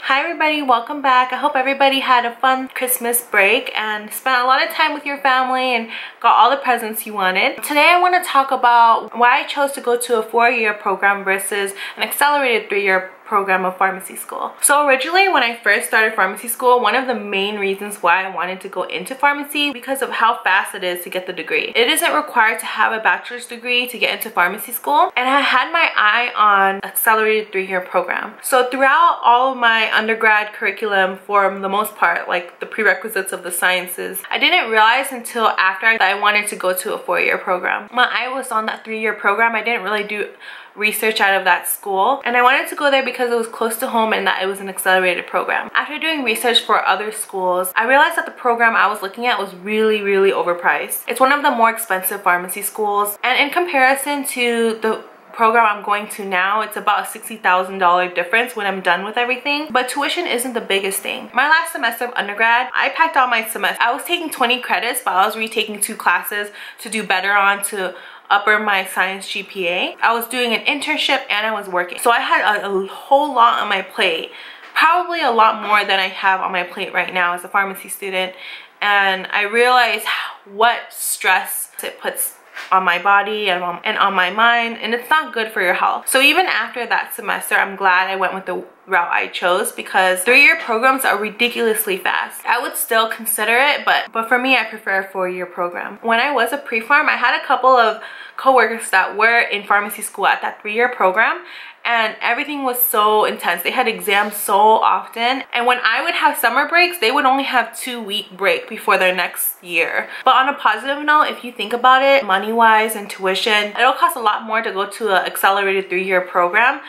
Hi everybody, welcome back. I hope everybody had a fun Christmas break and spent a lot of time with your family and got all the presents you wanted. Today I want to talk about why I chose to go to a 4-year program versus an accelerated 3-year program of pharmacy school. So originally when I first started pharmacy school, one of the main reasons why I wanted to go into pharmacy because of how fast it is to get the degree. It isn't required to have a bachelor's degree to get into pharmacy school, and I had my eye on accelerated 3-year program. So throughout all of my undergrad curriculum, for the most part, like the prerequisites of the sciences, I didn't realize until after that I wanted to go to a 4-year program. When I was on that 3-year program, I didn't really do research out of that school, and I wanted to go there because it was close to home and that it was an accelerated program. After doing research for other schools, I realized that the program I was looking at was really overpriced. It's one of the more expensive pharmacy schools, and in comparison to the program I'm going to now, it's about a $60,000 difference when I'm done with everything. But tuition isn't the biggest thing. My last semester of undergrad, I packed out my semester. I was taking 20 credits, but I was retaking 2 classes to do better on to upper my science GPA. I was doing an internship and I was working. So I had a whole lot on my plate, probably a lot more than I have on my plate right now as a pharmacy student. And I realized what stress it puts on my body and on my mind, and it's not good for your health. So even after that semester, I'm glad I went with the route I chose because 3-year programs are ridiculously fast. I would still consider it, but for me, I prefer a 4-year program. When I was a pre-pharm, I had a couple of coworkers that were in pharmacy school at that 3-year program, and everything was so intense. They had exams so often, and when I would have summer breaks, they would only have 2-week break before their next year. But on a positive note, if you think about it, money-wise and tuition, it'll cost a lot more to go to an accelerated 3-year program,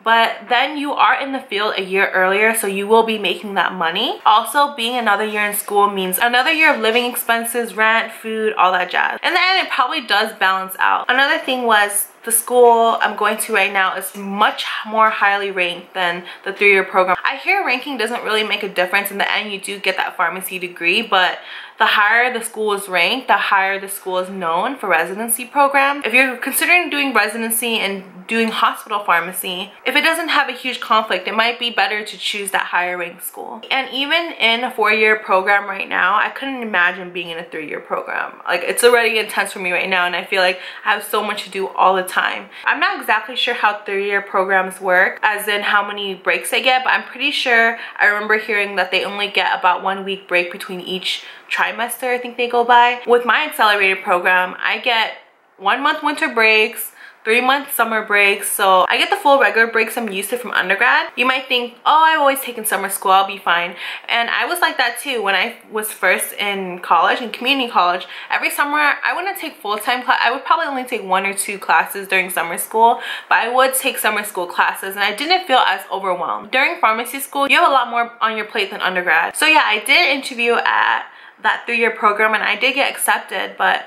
but then you are in the field a year earlier, so you will be making that money. Also, being another year in school means another year of living expenses, rent, food, all that jazz. In the end, it probably does balance out. Another thing was the school I'm going to right now is much more highly ranked than the 3-year program. I hear ranking doesn't really make a difference. In the end, you do get that pharmacy degree, but the higher the school is ranked, the higher the school is known for residency programs. If you're considering doing residency and doing hospital pharmacy, if it doesn't have a huge conflict, it might be better to choose that higher ranked school. And even in a 4-year program right now, I couldn't imagine being in a 3-year program. Like, it's already intense for me right now, and I feel like I have so much to do all the time. I'm not exactly sure how 3-year programs work, as in how many breaks they get, but I'm pretty sure I remember hearing that they only get about 1 week break between each trimester, I think they go by. With my accelerated program, I get 1 month winter breaks, 3-month summer breaks, so I get the full regular breaks I'm used to from undergrad. You might think, oh, I've always taken summer school, I'll be fine. And I was like that too when I was first in college, in community college. Every summer, I wouldn't take full-time class. I would probably only take 1 or 2 classes during summer school, but I would take summer school classes, and I didn't feel as overwhelmed. During pharmacy school, you have a lot more on your plate than undergrad. So yeah, I did interview at that 3-year program, and I did get accepted, but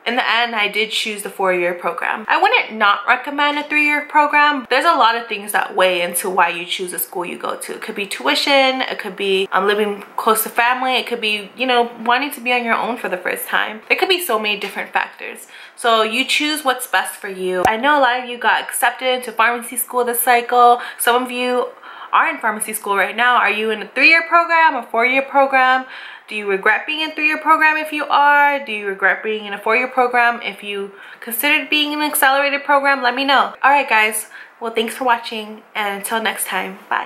in the end, I did choose the 4-year program. I wouldn't not recommend a 3-year program. There's a lot of things that weigh into why you choose a school you go to. It could be tuition, it could be living close to family, it could be, you know, wanting to be on your own for the first time. There could be so many different factors. So you choose what's best for you. I know a lot of you got accepted into pharmacy school this cycle. Some of you are in pharmacy school right now. Are you in a 3-year program, a 4-year program? Do you regret being in a 3-year program if you are? Do you regret being in a 4-year program? If you considered being in an accelerated program, let me know. Alright guys, well, thanks for watching, and until next time, bye.